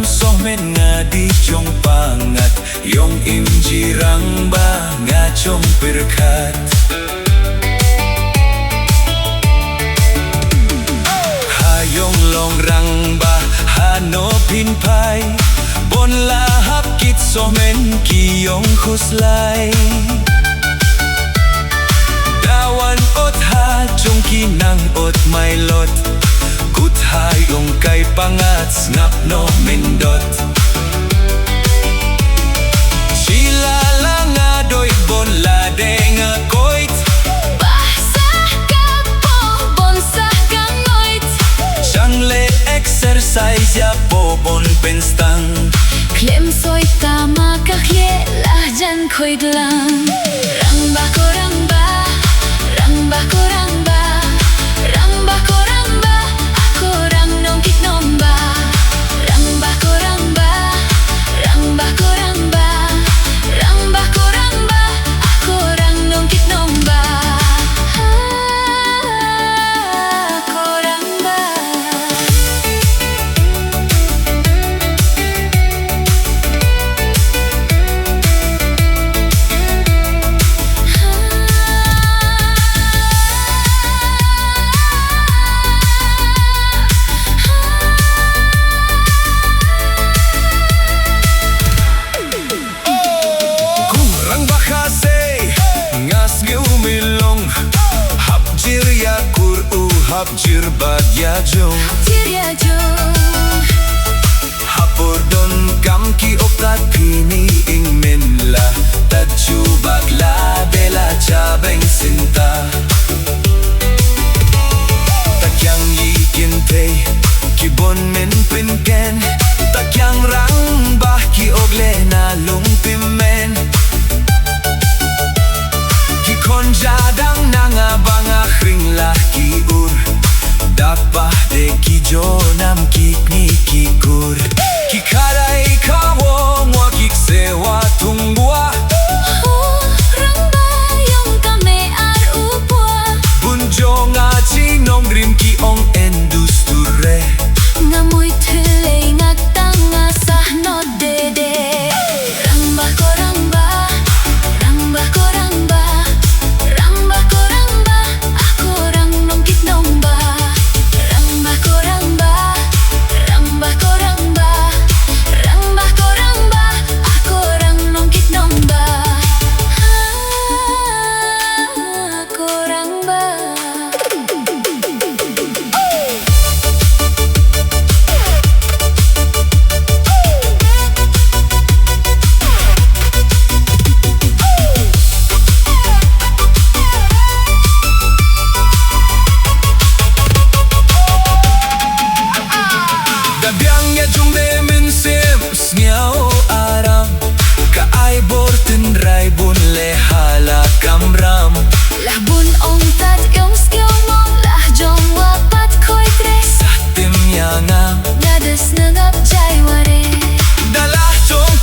somen nga di chong pangat yung imjirang ba nga chong perkat. Hayong longrang ba hano pinpay bon lahap kit somen kiyong kuslay. Dawan ot ha chong kinang ot mailot kuthayong kay pangat ngap no mindot. Sila lang adoy bon lade nga koit Basah ka po bonsah kangoit siyang le exercise ya po bon penstang Klem soy tama kahye lahjan koit lang Rangba ko rangba Rangba ko rangba Rangba ko rangba Ako rang nong kit nomba Rangba ko rangba Rangba ko rangba Rangba ko rangba Ako rang nong kit nomba Ako rangba Hapjir bagya jong Tirya jong Hapor don kam ki okat pini ing menla Tadju bagla bela chabeng sinta Takyang yikin te Kibon men pinken Takyang rang bah ki ogle na lungtimen Kikonjadang nanga banga kring lah ki ur Dapah de ki jonam kik ni kikur Kikaray kawong wakik sewa tunggwa Rangba yung kame ar upwa Bunjo nga chinom rim ki ong endusture Ngamoy tile ngatang asah no dede Rangba ko rangba Rangba ko rangba Rangba ko rangba Ako rang nongkit nomba Rangba ko rangba Rangba ko rangba Rangba ko rangba Ako rang nongkit nomba Ako rangba Dabyang ya jung de min sim Sngyaw aram Kaay borten ray bun le hala kamram Lahbun ong tat yung skill mo Lahjong wapat ko'y tres Sa tim yangam Nadas nangap jay ware Dalah chong